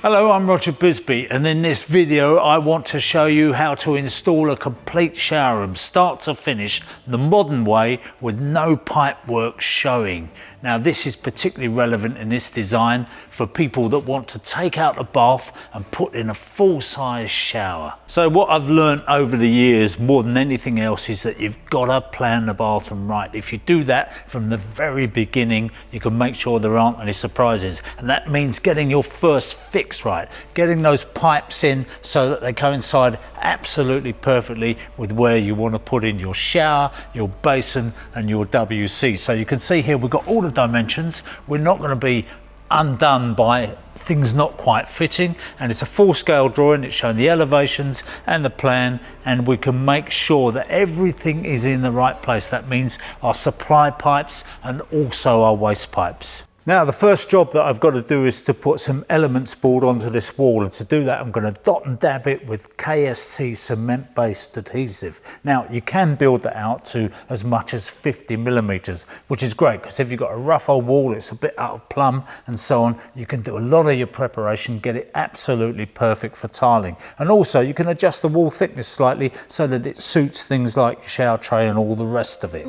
Hello, I'm Roger Bisbee, and in this video I want to show you how to install a complete shower room start to finish the modern way with no pipe work showing. Now this is particularly relevant in this design for people that want to take out a bath and put in a full-size shower. So what I've learned over the years more than anything else is that you've got to plan the bathroom right. If you do that from the very beginning, you can make sure there aren't any surprises, and that means getting your first fix right, getting those pipes in so that they coincide absolutely perfectly with where you want to put in your shower, your basin and your WC. So you can see here we've got all the dimensions. We're not going to be undone by things not quite fitting, and it's a full scale drawing. It's showing the elevations and the plan, and we can make sure that everything is in the right place. That means our supply pipes and also our waste pipes. Now the first job that I've got to do is to put some elements board onto this wall, and to do that I'm going to dot and dab it with KST cement based adhesive. Now you can build that out to as much as 50 millimeters, which is great because if you've got a rough old wall, it's a bit out of plumb and so on, you can do a lot of your preparation, get it absolutely perfect for tiling. And also you can adjust the wall thickness slightly so that it suits things like your shower tray and all the rest of it.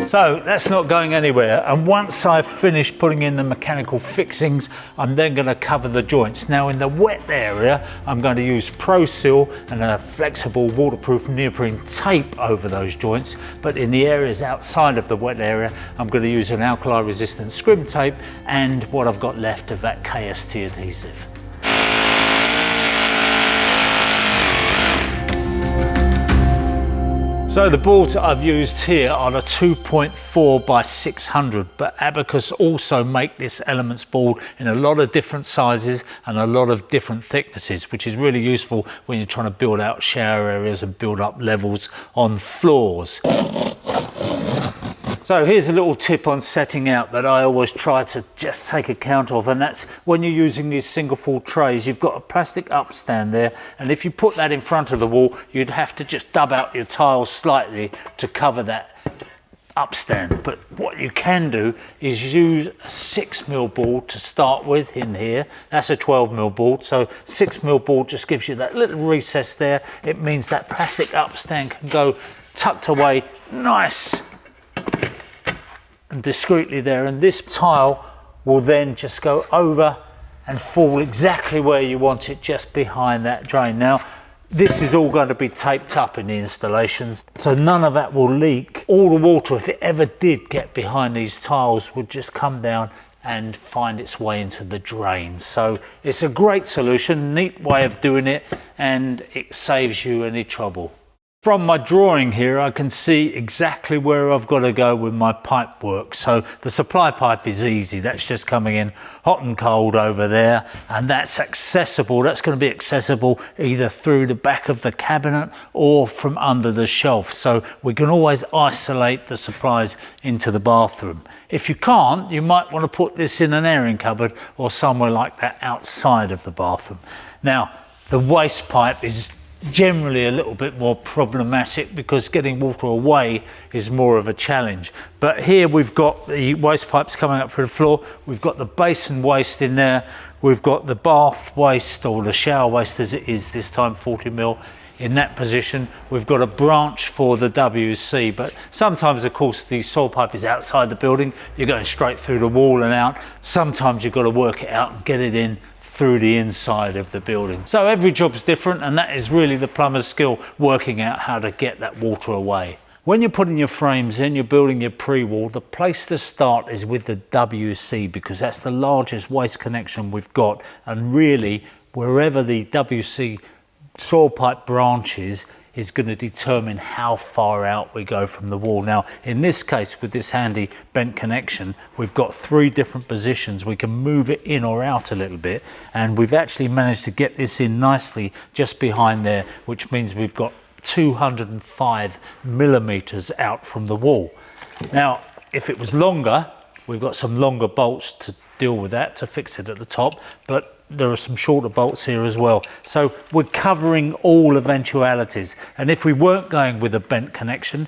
So that's not going anywhere, and once I've finished putting in the mechanical fixings, I'm then going to cover the joints. Now in the wet area I'm going to use Pro Seal and a flexible waterproof neoprene tape over those joints, but in the areas outside of the wet area I'm going to use an alkali resistant scrim tape and what I've got left of that KST adhesive. So the boards that I've used here are the 2.4 by 600, but Abacus also make this elements board in a lot of different sizes and a lot of different thicknesses, which is really useful when you're trying to build out shower areas and build up levels on floors. So here's a little tip on setting out that I always try to just take account of, and that's when you're using these single fall trays, you've got a plastic upstand there, and if you put that in front of the wall, you'd have to just dub out your tiles slightly to cover that upstand. But what you can do is use a 6mm board to start with in here. That's a 12mm board, so 6mm board just gives you that little recess there. It means that plastic upstand can go tucked away nice and discreetly there, and this tile will then just go over and fall exactly where you want it, just behind that drain. Now this is all going to be taped up in the installations, so none of that will leak. All the water, if it ever did get behind these tiles, would just come down and find its way into the drain. So it's a great solution, neat way of doing it, and it saves you any trouble. From my drawing here I can see exactly where I've got to go with my pipe work. So the supply pipe is easy, that's just coming in hot and cold over there, and that's accessible. That's going to be accessible either through the back of the cabinet or from under the shelf, so we can always isolate the supplies into the bathroom. If you can't, you might want to put this in an airing cupboard or somewhere like that outside of the bathroom. Now the waste pipe is generally a little bit more problematic because getting water away is more of a challenge, but here we've got the waste pipes coming up through the floor, we've got the basin waste in there, we've got the bath waste, or the shower waste as it is this time, 40mm in that position. We've got a branch for the WC, but sometimes of course the soil pipe is outside the building, you're going straight through the wall and out. Sometimes you've got to work it out and get it in through the inside of the building. So every job's different, and that is really the plumber's skill, working out how to get that water away. When you're putting your frames in, you're building your pre-wall, the place to start is with the WC because that's the largest waste connection we've got, and really wherever the WC soil pipe branches is going to determine how far out we go from the wall. Now in this case, with this handy bent connection, we've got 3 different positions. We can move it in or out a little bit, and we've actually managed to get this in nicely just behind there, which means we've got 205 millimeters out from the wall. Now, if it was longer, we've got some longer bolts to deal with that, to fix it at the top, but there are some shorter bolts here as well. So we're covering all eventualities. And if we weren't going with a bent connection,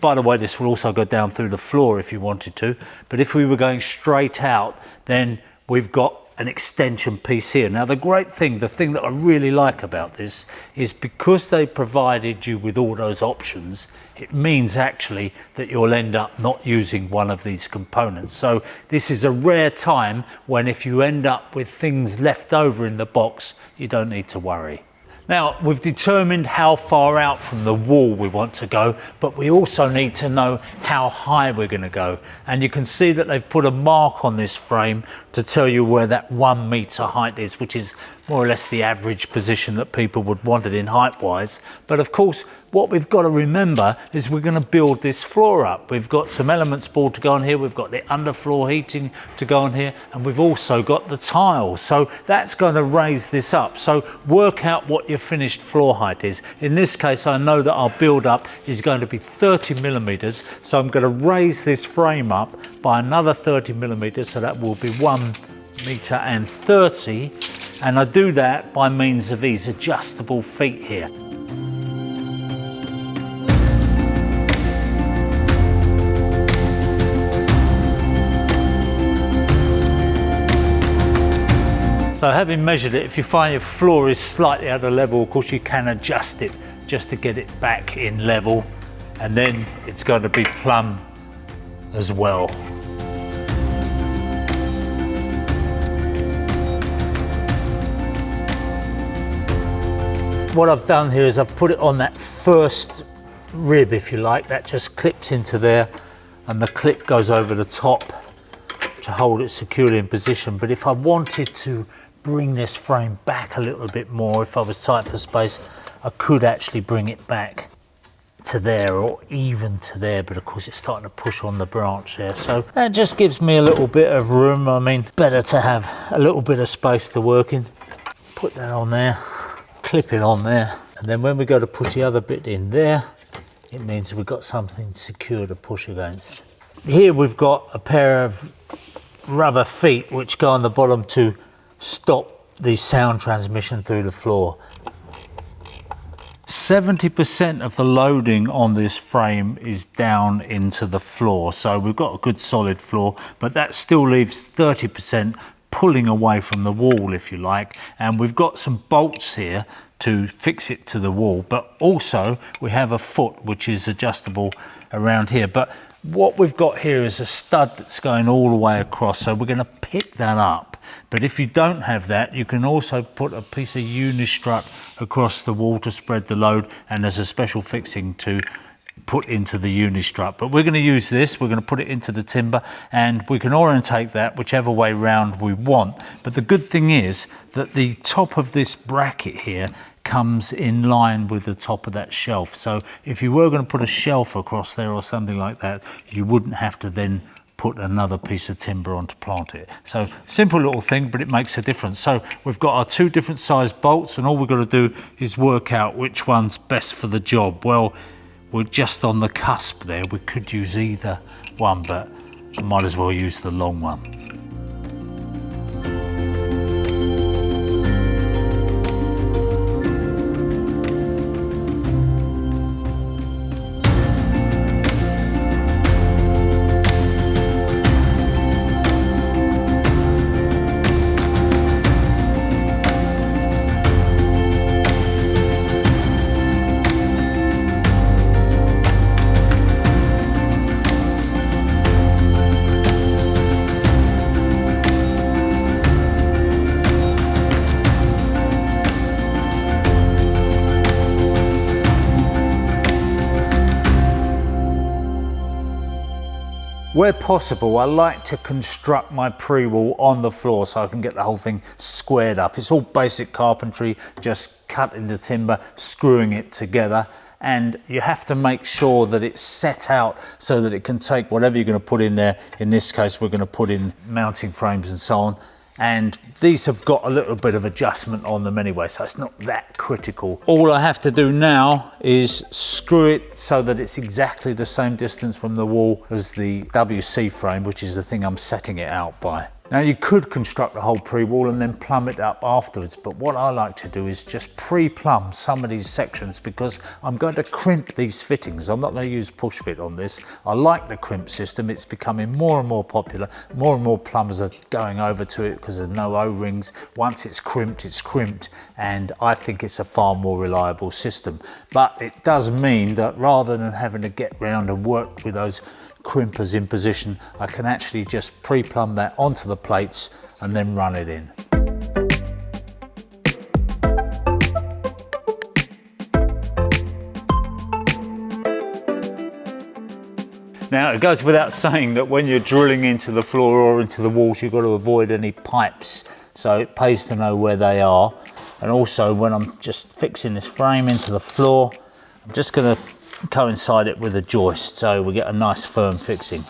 by the way, this will also go down through the floor if you wanted to, but if we were going straight out, then we've got an extension piece here. Now the great thing, the thing that I really like about this is because they provided you with all those options, it means actually that you'll end up not using one of these components. So this is a rare time when if you end up with things left over in the box, you don't need to worry. Now, we've determined how far out from the wall we want to go, but we also need to know how high we're going to go. And you can see that they've put a mark on this frame to tell you where that 1 meter height is, which is more or less the average position that people would want it in height-wise. But of course, what we've got to remember is we're going to build this floor up. We've got some elements board to go on here, we've got the underfloor heating to go on here, and we've also got the tiles. So that's going to raise this up. So work out what your finished floor height is. In this case, I know that our build up is going to be 30 millimeters. So I'm going to raise this frame up by another 30 millimeters. So that will be 1 meter and 30. And I do that by means of these adjustable feet here. So having measured it, if you find your floor is slightly out of level, of course you can adjust it just to get it back in level, and then it's going to be plumb as well. What I've done here is I've put it on that first rib, if you like, that just clips into there, and the clip goes over the top to hold it securely in position. But if I wanted to bring this frame back a little bit more, if I was tight for space, I could actually bring it back to there or even to there, but of course it's starting to push on the branch there. So that just gives me a little bit of room. I mean, better to have a little bit of space to work in. Put that on there, clip it on there, and then when we go to push the other bit in there, it means we've got something secure to push against. Here we've got a pair of rubber feet which go on the bottom to stop the sound transmission through the floor. 70% of the loading on this frame is down into the floor, so we've got a good solid floor, but that still leaves 30% pulling away from the wall, if you like, and we've got some bolts here to fix it to the wall, but also we have a foot which is adjustable around here. But what we've got here is a stud that's going all the way across, so we're going to pick that up. But if you don't have that, you can also put a piece of unistrut across the wall to spread the load, and there's a special fixing to put into the unistrut. But we're going to use this, we're going to put it into the timber, and we can orientate that whichever way round we want. But the good thing is that the top of this bracket here comes in line with the top of that shelf. So if you were going to put a shelf across there or something like that, you wouldn't have to then put another piece of timber on to plant it. So simple little thing, but it makes a difference. So we've got our two different size bolts, and all we've got to do is work out which one's best for the job. Well, we're just on the cusp there. We could use either one, but I might as well use the long one. Where possible, I like to construct my pre-wall on the floor so I can get the whole thing squared up. It's all basic carpentry, just cutting the timber, screwing it together, and you have to make sure that it's set out so that it can take whatever you're going to put in there. In this case, we're going to put in mounting frames and so on, and these have got a little bit of adjustment on them anyway, so it's not that critical. All I have to do now is screw it so that it's exactly the same distance from the wall as the WC frame, which is the thing I'm setting it out by. Now you could construct the whole pre-wall and then plumb it up afterwards, but what I like to do is just pre-plumb some of these sections because I'm going to crimp these fittings. I'm not going to use push fit on this. I like the crimp system. It's becoming more and more popular. More and more plumbers are going over to it because there's no O-rings. Once it's crimped, and I think it's a far more reliable system. But it does mean that rather than having to get round and work with those crimpers in position, I can actually just pre-plumb that onto the plates and then run it in. Now it goes without saying that when you're drilling into the floor or into the walls, you've got to avoid any pipes, so it pays to know where they are. And also when I'm just fixing this frame into the floor, I'm just going to coincide it with a joist so we get a nice firm fixing.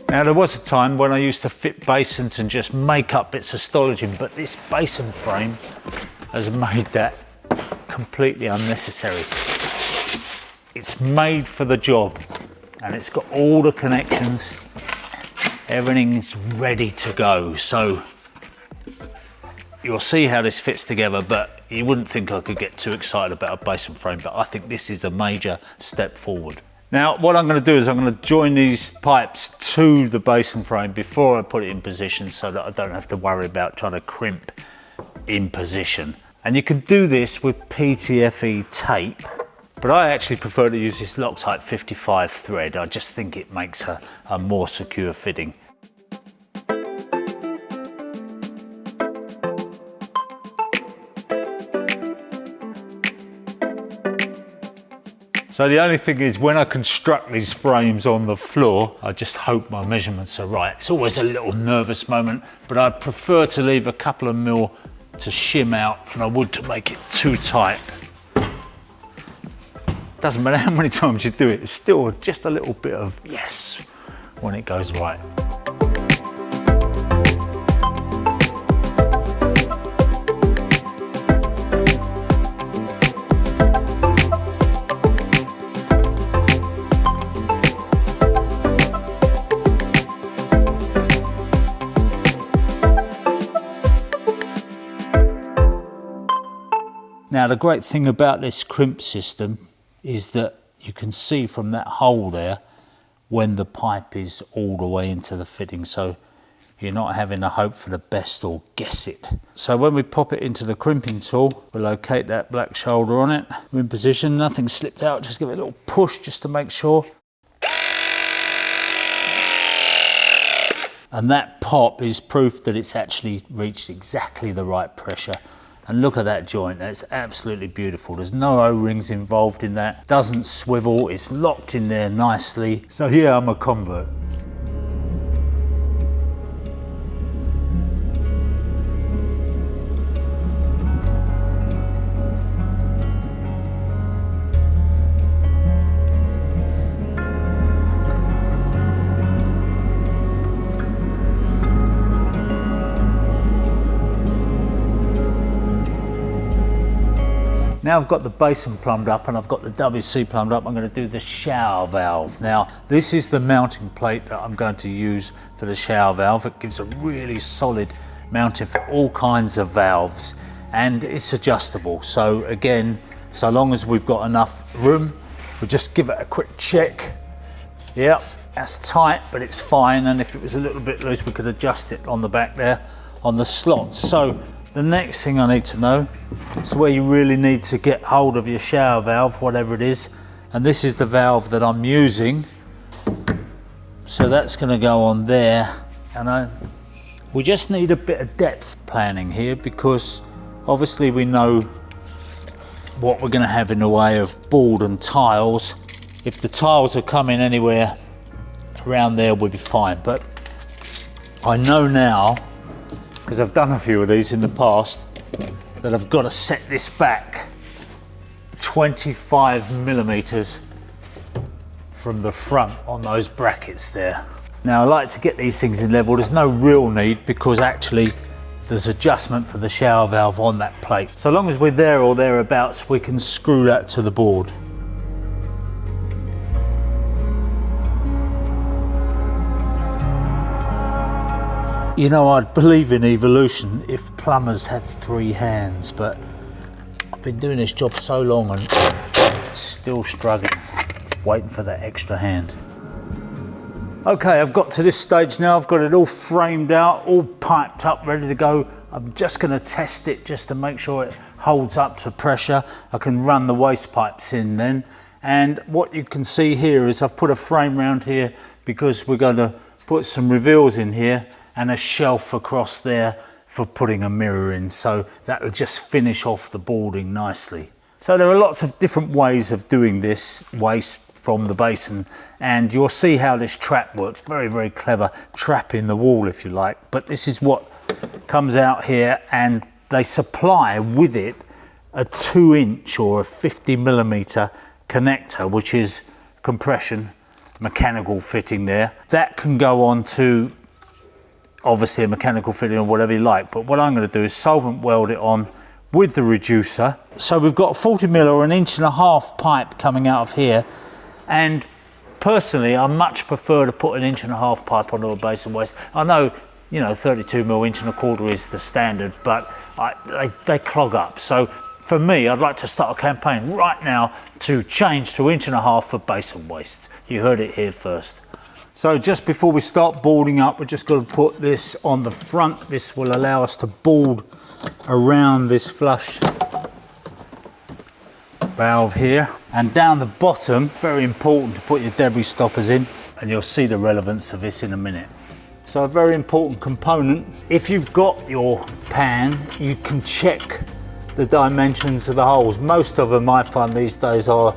Now there was a time when I used to fit basins and just make up bits of stolaging, but this basin frame has made that completely unnecessary. It's made for the job and it's got all the connections, everything's ready to go. So you'll see how this fits together, but you wouldn't think I could get too excited about a basin frame, but I think this is a major step forward. Now, what I'm going to do is I'm going to join these pipes to the basin frame before I put it in position so that I don't have to worry about trying to crimp in position. And you can do this with PTFE tape, but I actually prefer to use this Loctite 55 thread. I just think it makes a more secure fitting. So the only thing is when I construct these frames on the floor, I just hope my measurements are right. It's always a little nervous moment, but I prefer to leave a couple of mil to shim out than I would to make it too tight. Doesn't matter how many times you do it, it's still just a little bit of yes when it goes right. Now the great thing about this crimp system is that you can see from that hole there when the pipe is all the way into the fitting, so you're not having to hope for the best or guess it. So when we pop it into the crimping tool, we'll locate that black shoulder on it. We're in position, nothing slipped out, just give it a little push just to make sure. And that pop is proof that it's actually reached exactly the right pressure. And look at that joint, that's absolutely beautiful. There's no O-rings involved in that, doesn't swivel, it's locked in there nicely. So here I'm a convert. Now I've got the basin plumbed up and I've got the WC plumbed up, I'm going to do the shower valve. Now this is the mounting plate that I'm going to use for the shower valve. It gives a really solid mounting for all kinds of valves and it's adjustable. So again, so long as we've got enough room, we'll just give it a quick check. Yep, that's tight, but it's fine. And if it was a little bit loose, we could adjust it on the back there on the slots. So the next thing I need to know is where you really need to get hold of your shower valve, whatever it is. And this is the valve that I'm using. So that's going to go on there. And we just need a bit of depth planning here because obviously we know what we're going to have in the way of board and tiles. If the tiles are coming anywhere around there, we'll be fine. But I know now, because I've done a few of these in the past, that I've got to set this back 25 millimeters from the front on those brackets there. Now I like to get these things in level. There's no real need because actually there's adjustment for the shower valve on that plate. So long as we're there or thereabouts, we can screw that to the board. You know, I'd believe in evolution if plumbers had 3 hands, but I've been doing this job so long and still struggling, waiting for that extra hand. Okay, I've got to this stage now. I've got it all framed out, all piped up, ready to go. I'm just going to test it just to make sure it holds up to pressure. I can run the waste pipes in then. And what you can see here is I've put a frame around here because we're going to put some reveals in here and a shelf across there for putting a mirror in. So that'll just finish off the boarding nicely. So there are lots of different ways of doing this waste from the basin, and you'll see how this trap works. Very, very clever trap in the wall, if you like. But this is what comes out here, and they supply with it a 2-inch or a 50mm connector, which is compression, mechanical fitting there. That can go on to obviously a mechanical fitting or whatever you like, but what I'm going to do is solvent weld it on with the reducer. So we've got a 40mm or 1.5-inch pipe coming out of here, and personally I much prefer to put an 1.5-inch pipe onto a basin waste. I know, you know, 32mm 1.25" is the standard, but they clog up. So for me, I'd like to start a campaign right now to change to 1.5" for basin wastes. You heard it here first. So just before we start boarding up, we're just going to put this on the front. This will allow us to board around this flush valve here. And down the bottom, very important to put your debris stoppers in, and you'll see the relevance of this in a minute. So a very important component. If you've got your pan, you can check the dimensions of the holes. Most of them I find these days are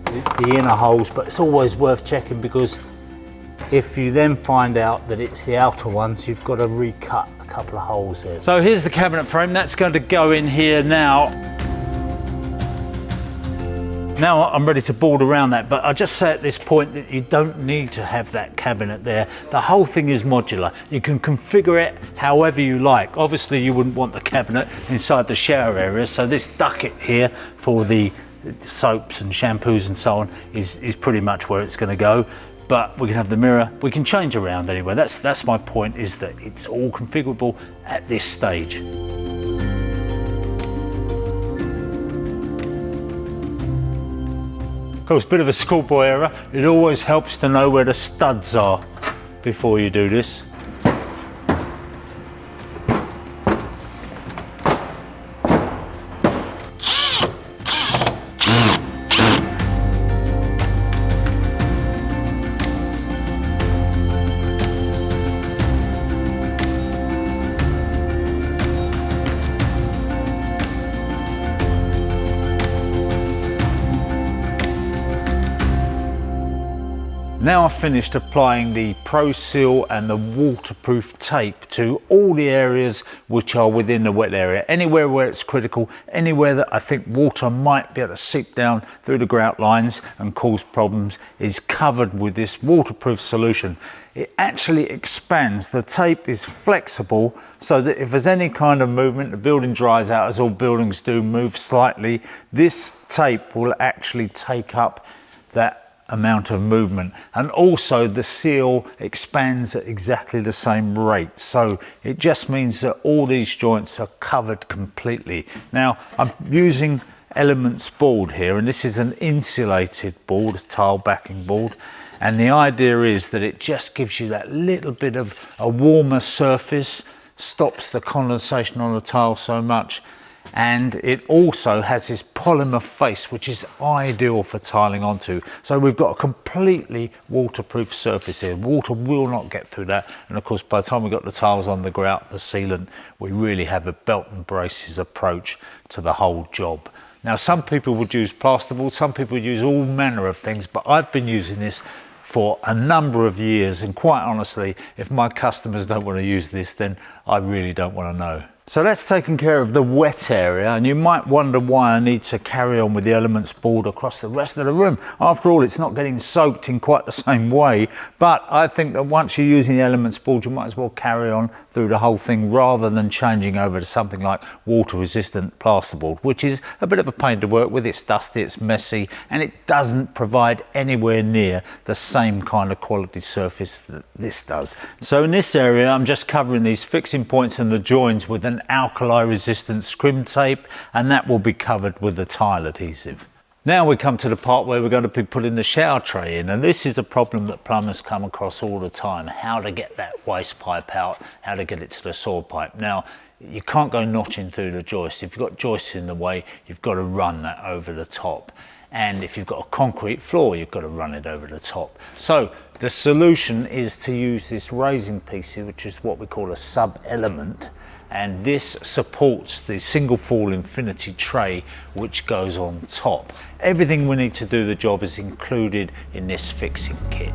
the inner holes, but it's always worth checking, because if you then find out that it's the outer ones, you've got to recut a couple of holes there. So here's the cabinet frame. That's going to go in here now. Now I'm ready to board around that, but I just say at this point that you don't need to have that cabinet there. The whole thing is modular. You can configure it however you like. Obviously you wouldn't want the cabinet inside the shower area, so this ducket here for the soaps and shampoos and so on is pretty much where it's going to go. But we can have the mirror, we can change around anyway. That's my point, is that it's all configurable at this stage. Of course, a bit of a schoolboy error. It always helps to know where the studs are before you do this. Now I've finished applying the Pro Seal and the waterproof tape to all the areas which are within the wet area. Anywhere where it's critical, anywhere that I think water might be able to seep down through the grout lines and cause problems, is covered with this waterproof solution. It actually expands. The tape is flexible so that if there's any kind of movement, the building dries out, as all buildings do, move slightly, this tape will actually take up that amount of movement. And also the seal expands at exactly the same rate, so it just means that all these joints are covered completely. Now I'm using Elements board here, and this is an insulated board, a tile backing board, and the idea is that it just gives you that little bit of a warmer surface, stops the condensation on the tile so much, and it also has this polymer face which is ideal for tiling onto. So we've got a completely waterproof surface here. Water will not get through that, and of course by the time we've got the tiles on, the grout, the sealant, we really have a belt and braces approach to the whole job. Now some people would use plasterboard, some people would use all manner of things, but I've been using this for a number of years, and quite honestly, if my customers don't want to use this, then I really don't want to know. So that's taken care of the wet area, and you might wonder why I need to carry on with the elements board across the rest of the room. After all, it's not getting soaked in quite the same way, but I think that once you're using the elements board, you might as well carry on through the whole thing rather than changing over to something like water resistant plasterboard, which is a bit of a pain to work with. It's dusty, it's messy, and it doesn't provide anywhere near the same kind of quality surface that this does. So in this area, I'm just covering these fixing points and the joins with an alkali resistant scrim tape, and that will be covered with the tile adhesive. Now we come to the part where we're going to be putting the shower tray in, and this is a problem that plumbers come across all the time: how to get that waste pipe out, how to get it to the soil pipe. Now you can't go notching through the joist. If you've got joists in the way, you've got to run that over the top, and if you've got a concrete floor, you've got to run it over the top. So the solution is to use this raising piece here, which is what we call a sub element, and this supports the single fall infinity tray which goes on top. Everything we need to do the job is included in this fixing kit.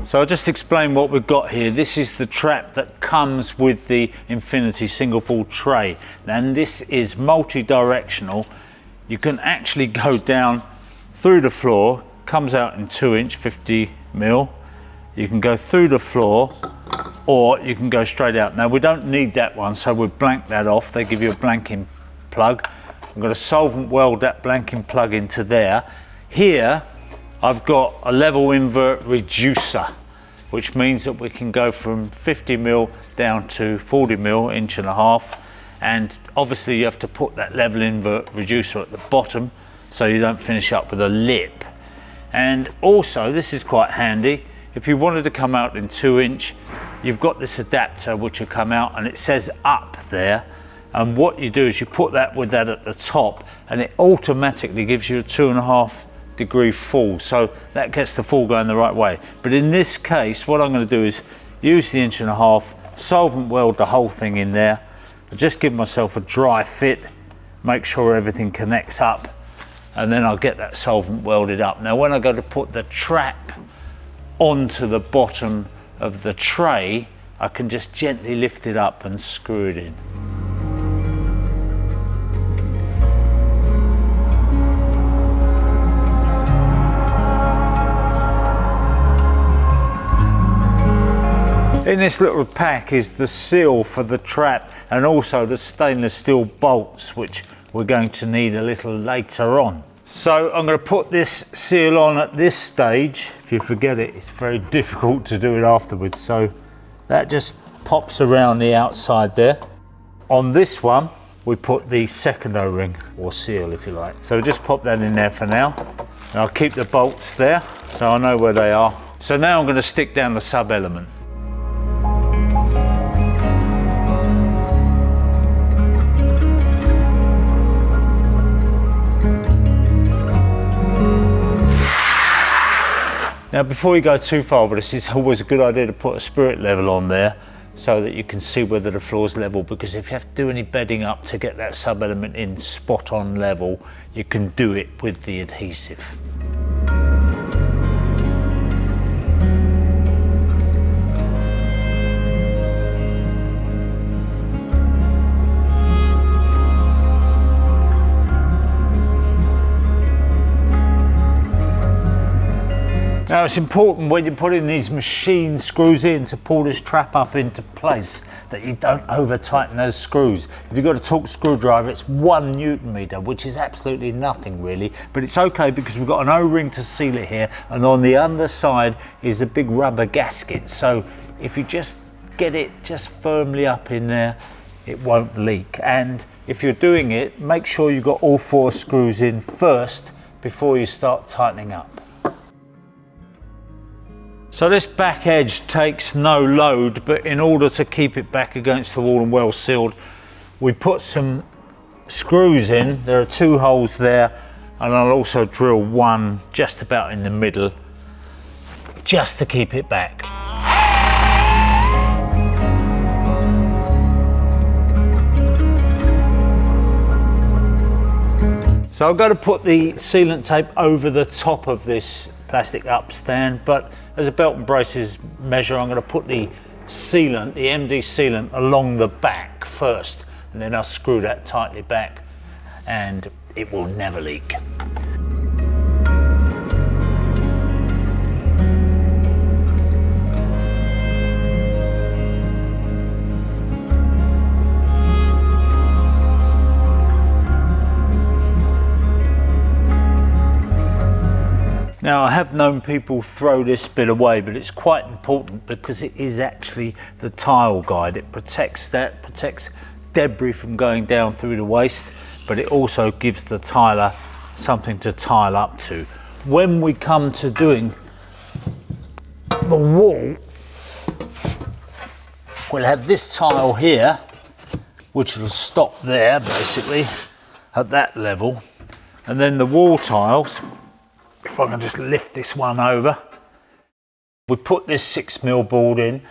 So I'll just explain what we've got here. This is the trap that comes with the Infinity single fall tray, and this is multi-directional. You can actually go down through the floor, comes out in 2-inch 50mm. You can go through the floor, or you can go straight out. Now we don't need that one, so we'll blank that off. They give you a blanking plug. I'm going to solvent weld that blanking plug into there. Here I've got a level invert reducer, which means that we can go from 50mm down to 40mm, 1.5 inch, and obviously you have to put that level invert reducer at the bottom so you don't finish up with a lip. And also, this is quite handy, if you wanted to come out in 2-inch, you've got this adapter which will come out and it says up there, and what you do is you put that with that at the top and it automatically gives you a 2.5-degree fall, so that gets the fall going the right way. But in this case, what I'm going to do is use the 1.5 inch, solvent weld the whole thing in there, just give myself a dry fit, make sure everything connects up, and then I'll get that solvent welded up. Now when I go to put the trap onto the bottom of the tray, I can just gently lift it up and screw it in. In this little pack is the seal for the trap and also the stainless steel bolts, which we're going to need a little later on. So I'm going to put this seal on at this stage. If you forget it, it's very difficult to do it afterwards. So that just pops around the outside there. On this one, we put the second O-ring, or seal if you like. So just pop that in there for now. And I'll keep the bolts there so I know where they are. So now I'm going to stick down the sub element. Now before you go too far with this, it's always a good idea to put a spirit level on there so that you can see whether the floor's level, because if you have to do any bedding up to get that sub element in spot on level, you can do it with the adhesive. Now it's important when you're putting these machine screws in to pull this trap up into place that you don't over tighten those screws. If you've got a torque screwdriver, it's 1 Newton-meter, which is absolutely nothing really, but it's okay because we've got an O-ring to seal it here, and on the underside is a big rubber gasket. So if you just get it just firmly up in there, it won't leak. And if you're doing it, make sure you've got all 4 screws in first before you start tightening up. So this back edge takes no load, but in order to keep it back against the wall and well sealed, we put some screws in. There are 2 holes there, and I'll also drill 1 just about in the middle, just to keep it back. So So I've got to put the sealant tape over the top of this plastic upstand, but as a belt and braces measure, I'm going to put the sealant, the MD sealant, along the back first, and then I'll screw that tightly back and it will never leak. Now, I have known people throw this bit away, but it's quite important because it is actually the tile guide. It protects that, protects debris from going down through the waste, but it also gives the tiler something to tile up to. When we come to doing the wall, we'll have this tile here, which will stop there basically at that level, and then the wall tiles, if I can just lift this one over, we put this 6mm board in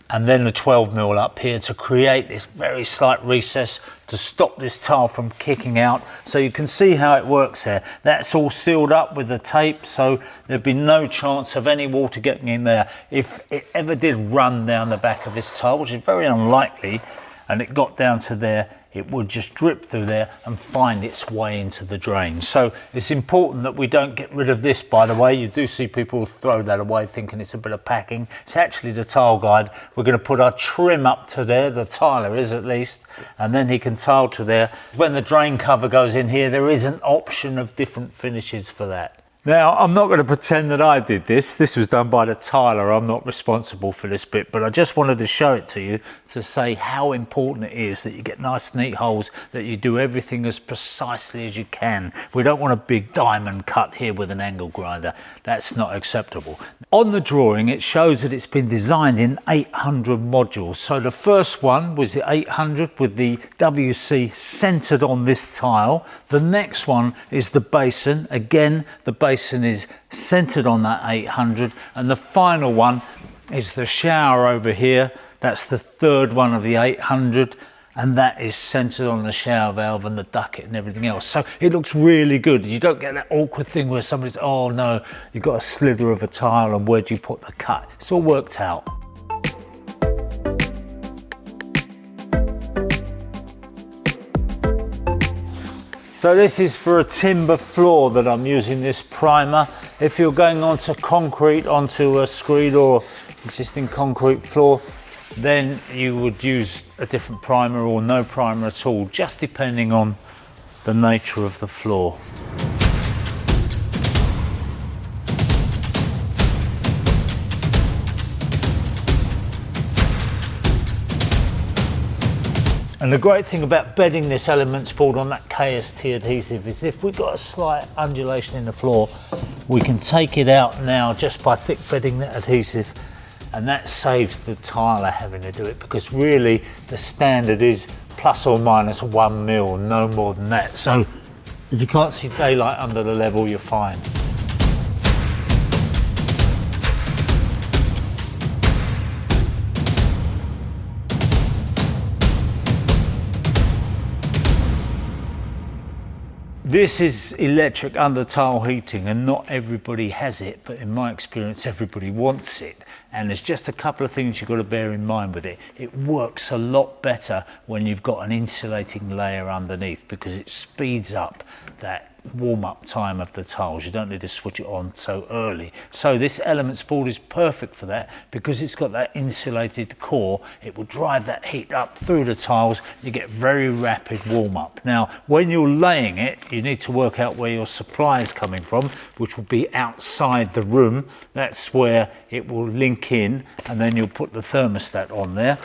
and then the 12mm up here to create this very slight recess to stop this tile from kicking out. So you can see how it works there. That's all sealed up with the tape, so there'd be no chance of any water getting in there. If it ever did run down the back of this tile, which is very unlikely, and it got down to there, it would just drip through there and find its way into the drain. So it's important that we don't get rid of this, by the way. You do see people throw that away thinking it's a bit of packing. It's actually the tile guide. We're going to put our trim up to there, the tiler is at least, and then he can tile to there. When the drain cover goes in here, there is an option of different finishes for that. Now, I'm not going to pretend that I did this. This was done by the tiler. I'm not responsible for this bit, but I just wanted to show it to you to say how important it is that you get nice, neat holes, that you do everything as precisely as you can. We don't want a big diamond cut here with an angle grinder. That's not acceptable. On the drawing, it shows that it's been designed in 800 modules. So the first one was the 800 with the WC centered on this tile. The next one is the basin. Again, the basin is centered on that 800, and the final one is the shower over here. That's the third one of the 800, and that is centered on the shower valve and the ducket and everything else. So it looks really good. You don't get that awkward thing where somebody's, oh no, you've got a slither of a tile and where do you put the cut? It's all worked out. So this is for a timber floor that I'm using this primer. If you're going onto concrete, onto a screed or existing concrete floor, then you would use a different primer or no primer at all, just depending on the nature of the floor. And the great thing about bedding this elements board on that KST adhesive is if we've got a slight undulation in the floor, we can take it out now just by thick bedding that adhesive, and that saves the tiler having to do it, because really the standard is plus or minus 1mm, no more than that. So if you can't see daylight under the level, you're fine. This is electric under tile heating, and not everybody has it, but in my experience everybody wants it. And there's just a couple of things you've got to bear in mind with it. It works a lot better when you've got an insulating layer underneath, because it speeds up that warm-up time of the tiles. You don't need to switch it on so early. So this elements board is perfect for that, because it's got that insulated core. It will drive that heat up through the tiles. You get very rapid warm-up. Now, when you're laying it, you need to work out where your supply is coming from, which will be outside the room. That's where it will link in, and then you'll put the thermostat on there.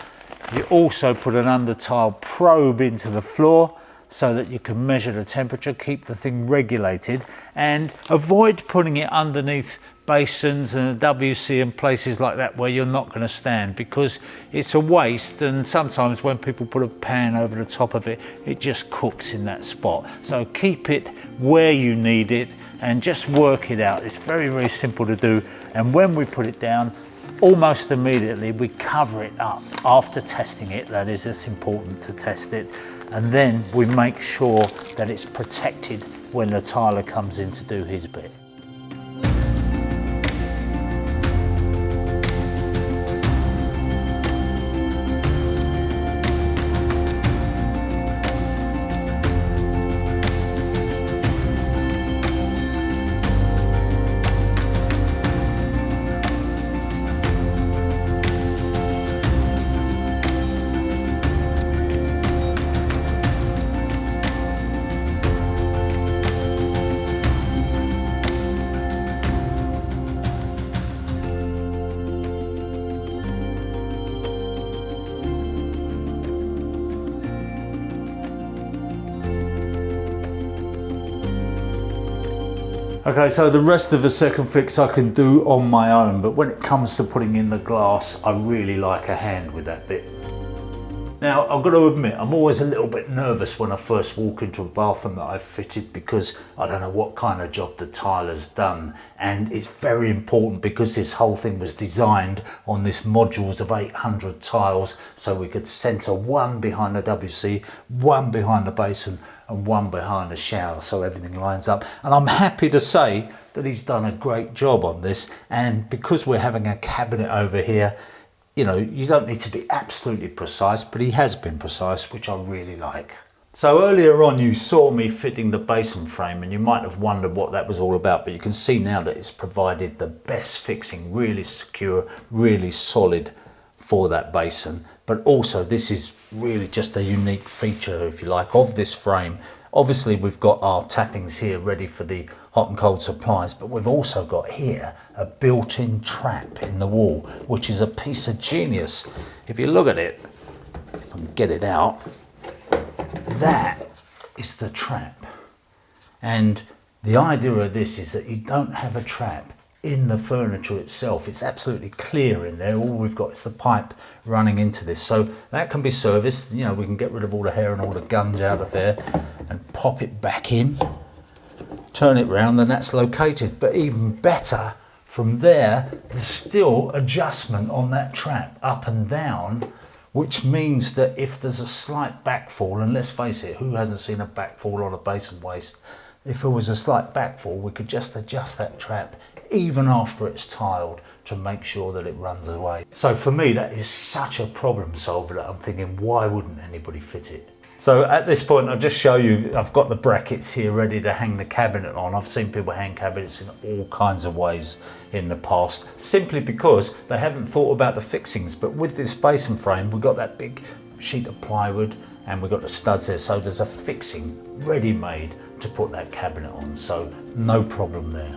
You also put an under tile probe into the floor, so that you can measure the temperature, keep the thing regulated, and avoid putting it underneath basins and a WC and places like that where you're not going to stand, because it's a waste, and sometimes when people put a pan over the top of it, it just cooks in that spot. So keep it where you need it and just work it out. It's very, very simple to do, and when we put it down, almost immediately we cover it up after testing it. That is, it's important to test it, and then we make sure that it's protected when the tiler comes in to do his bit. Okay, so the rest of the second fix I can do on my own, but when it comes to putting in the glass, I really like a hand with that bit. Now, I've got to admit, I'm always a little bit nervous when I first walk into a bathroom that I've fitted, because I don't know what kind of job the tiler's done. And it's very important, because this whole thing was designed on this modules of 800 tiles, so we could centre one behind the WC, one behind the basin, and one behind the shower, so everything lines up. And I'm happy to say that he's done a great job on this. And because we're having a cabinet over here, you know, you don't need to be absolutely precise, but he has been precise, which I really like. So earlier on you saw me fitting the basin frame, and you might have wondered what that was all about, but you can see now that it's provided the best fixing, really secure, really solid for that basin. But also this is really just a unique feature, if you like, of this frame. Obviously we've got our tappings here ready for the hot and cold supplies, but we've also got here a built-in trap in the wall, which is a piece of genius. If you look at it, if I can get it out, that is the trap. And the idea of this is that you don't have a trap in the furniture itself. It's absolutely clear in there. All we've got is the pipe running into this, so that can be serviced. You know, we can get rid of all the hair and all the gunge out of there and pop it back in, turn it round, and that's located. But even better, from there there's still adjustment on that trap up and down, which means that if there's a slight backfall, and let's face it, who hasn't seen a backfall on a basin waste? If there was a slight backfall, we could just adjust that trap even after it's tiled to make sure that it runs away. So for me, that is such a problem solver that I'm thinking, why wouldn't anybody fit it? So at this point, I'll just show you, I've got the brackets here ready to hang the cabinet on. I've seen people hang cabinets in all kinds of ways in the past, simply because they haven't thought about the fixings. But with this basin frame, we've got that big sheet of plywood and we've got the studs there, so there's a fixing ready-made to put that cabinet on, so no problem there.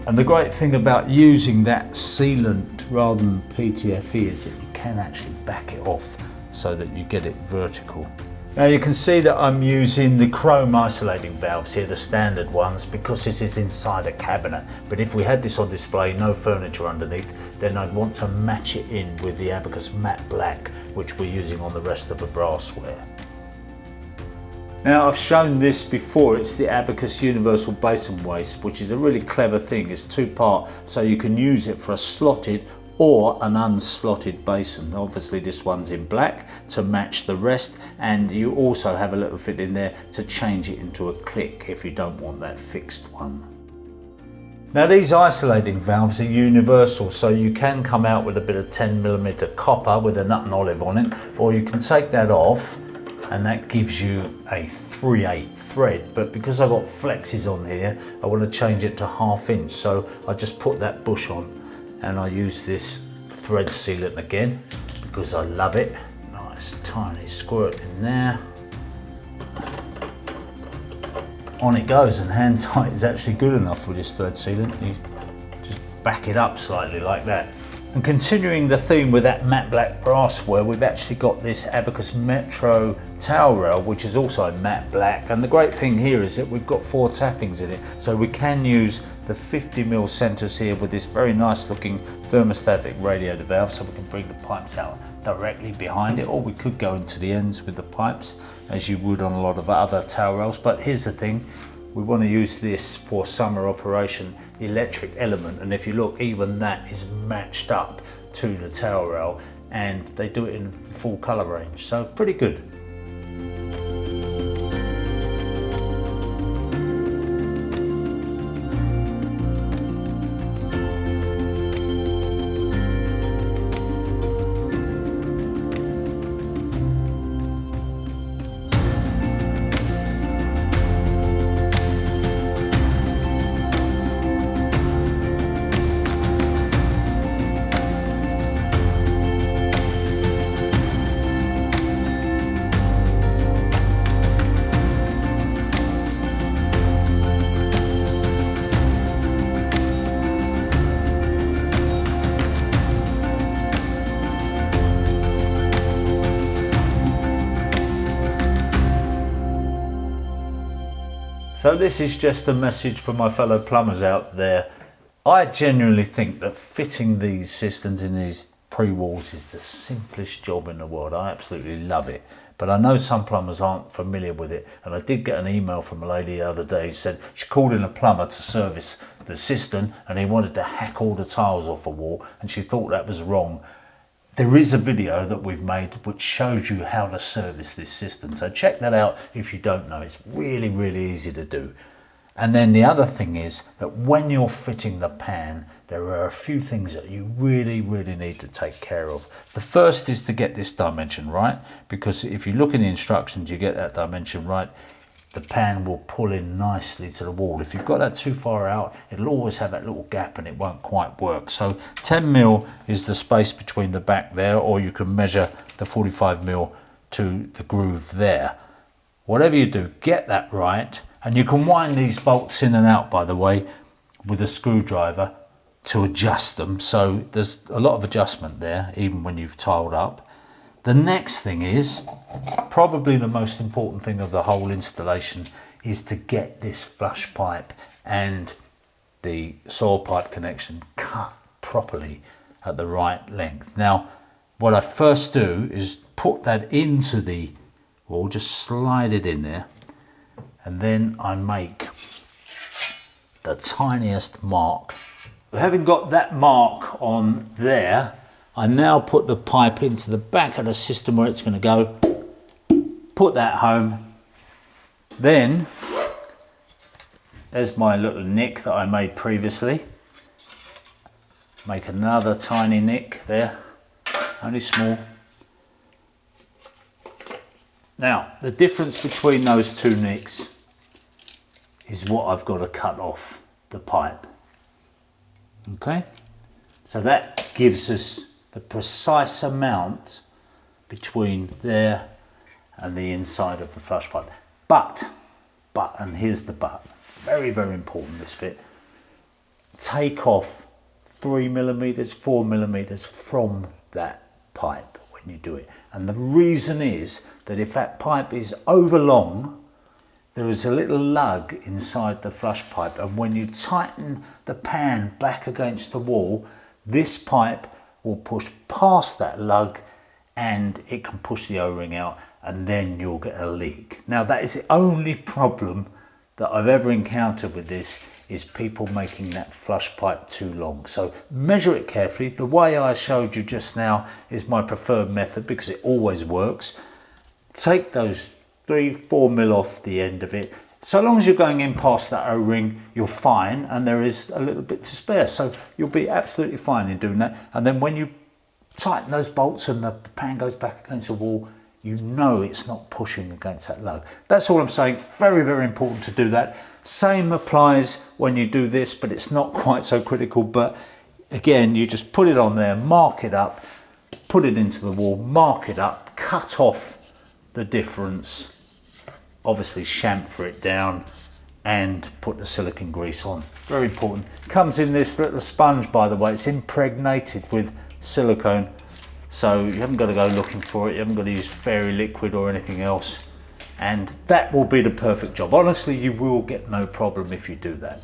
And the great thing about using that sealant rather than PTFE is that you can actually back it off so that you get it vertical. Now you can see that I'm using the chrome isolating valves here, the standard ones, because this is inside a cabinet. But if we had this on display, no furniture underneath, then I'd want to match it in with the Abacus matte black, which we're using on the rest of the brassware. Now I've shown this before, it's the Abacus Universal Basin Waste, which is a really clever thing. It's two-part, so you can use it for a slotted or an unslotted basin. Obviously this one's in black to match the rest, and you also have a little fit in there to change it into a click if you don't want that fixed one. Now these isolating valves are universal, so you can come out with a bit of 10mm copper with a nut and olive on it, or you can take that off and that gives you a 3/8 thread. But because I've got flexes on here, I want to change it to 1/2 inch, so I just put that bush on and I use this thread sealant again because I love it. Nice tiny squirt in there. On it goes, and hand tight is actually good enough with this thread sealant. You just back it up slightly like that. And continuing the theme with that matte black brassware, we've actually got this Abacus Metro towel rail, which is also matte black. And the great thing here is that we've got 4 tappings in it, so we can use the 50mm centers here with this very nice looking thermostatic radiator valve, so we can bring the pipes out directly behind it, or we could go into the ends with the pipes as you would on a lot of other towel rails. But here's the thing, we want to use this for summer operation, the electric element, and if you look, even that is matched up to the towel rail, and they do it in full colour range, so pretty good. So this is just a message for my fellow plumbers out there. I genuinely think that fitting these cisterns in these pre-walls is the simplest job in the world. I absolutely love it. But I know some plumbers aren't familiar with it. And I did get an email from a lady the other day who said she called in a plumber to service the cistern and he wanted to hack all the tiles off a wall and she thought that was wrong. There is a video that we've made which shows you how to service this cistern. So check that out if you don't know. It's really, really easy to do. And then the other thing is that when you're fitting the pan, there are a few things that you really, really need to take care of. The first is to get this dimension right, because if you look in the instructions, you get that dimension right, the pan will pull in nicely to the wall. If you've got that too far out, it'll always have that little gap and it won't quite work. So 10 mil is the space between the back there, or you can measure the 45 mil to the groove there. Whatever you do, get that right. And you can wind these bolts in and out, by the way, with a screwdriver to adjust them. So there's a lot of adjustment there, even when you've tiled up. The next thing is, probably the most important thing of the whole installation, is to get this flush pipe and the soil pipe connection cut properly at the right length. Now, what I first do is put that into the wall, just slide it in there. And then I make the tiniest mark. Having got that mark on there, I now put the pipe into the back of the system where it's going to go. Put that home. Then, there's my little nick that I made previously. Make another tiny nick there, only small. Now, the difference between those two nicks is what I've got to cut off the pipe. Okay, so that gives us the precise amount between there and the inside of the flush pipe. But, and here's the but, very, very important this bit, take off 3 millimeters, 4 millimeters from that pipe when you do it. And the reason is that if that pipe is over long, there is a little lug inside the flush pipe, and when you tighten the pan back against the wall, this pipe will push past that lug and it can push the O-ring out, and then you'll get a leak. Now, that is the only problem that I've ever encountered with this, is people making that flush pipe too long. So measure it carefully. The way I showed you just now is my preferred method because it always works. Take those 3-4 mil off the end of it. So long as you're going in past that O-ring, you're fine, and there is a little bit to spare, so you'll be absolutely fine in doing that. And then when you tighten those bolts and the pan goes back against the wall, you know it's not pushing against that lug. That's all I'm saying. It's very, very important to do that. Same applies when you do this, but it's not quite so critical. But again, you just put it on there, mark it up, put it into the wall, mark it up, cut off the difference, obviously chamfer it down and put the silicone grease on. Very important. Comes in this little sponge, by the way. It's impregnated with silicone, so you haven't got to go looking for it. You haven't got to use fairy liquid or anything else, and that will be the perfect job. Honestly, you will get no problem if you do that.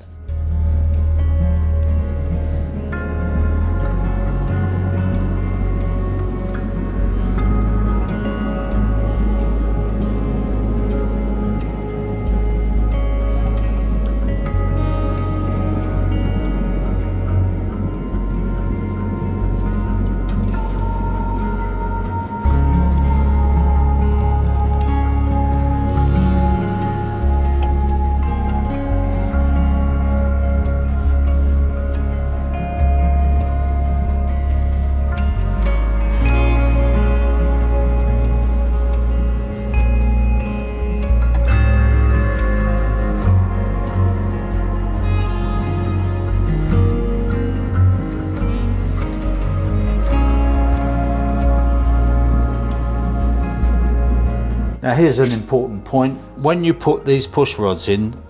Now here's an important point. When you put these push rods in,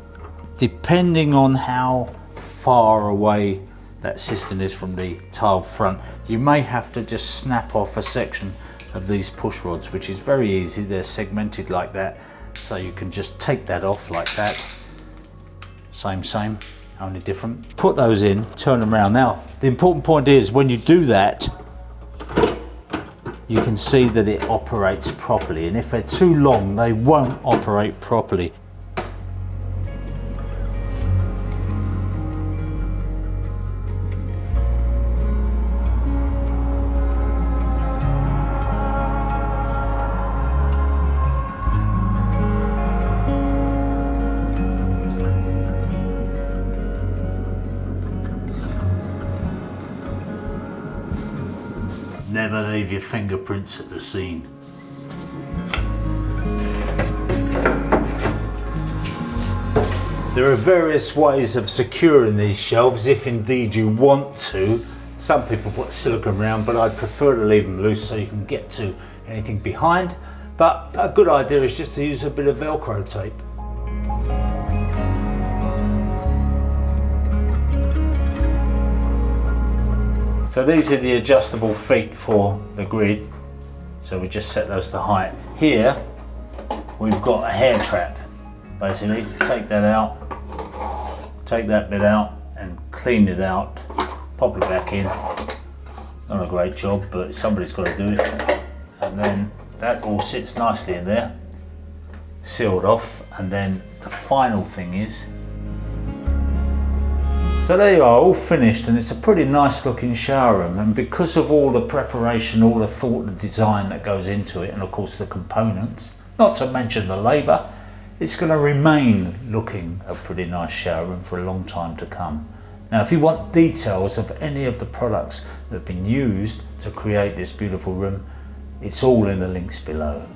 depending on how far away that cistern is from the tiled front, you may have to just snap off a section of these push rods, which is very easy. They're segmented like that, so you can just take that off like that, Same, only different. Put those in, turn them around. Now, the important point is when you do that, you can see that it operates properly, and if they're too long, they won't operate properly. Never leave your fingerprints at the scene. There are various ways of securing these shelves if indeed you want to. Some people put silicone around, but I'd prefer to leave them loose so you can get to anything behind. But a good idea is just to use a bit of Velcro tape. So these are the adjustable feet for the grid. So we just set those to height. Here, we've got a hair trap. Basically, take that out, take that bit out and clean it out, pop it back in. Not a great job, but somebody's got to do it. And then that all sits nicely in there, sealed off. And then the final thing is, so there you are, all finished, and it's a pretty nice looking shower room, and because of all the preparation, all the thought and design that goes into it, and of course the components, not to mention the labour, it's going to remain looking a pretty nice shower room for a long time to come. Now if you want details of any of the products that have been used to create this beautiful room, it's all in the links below.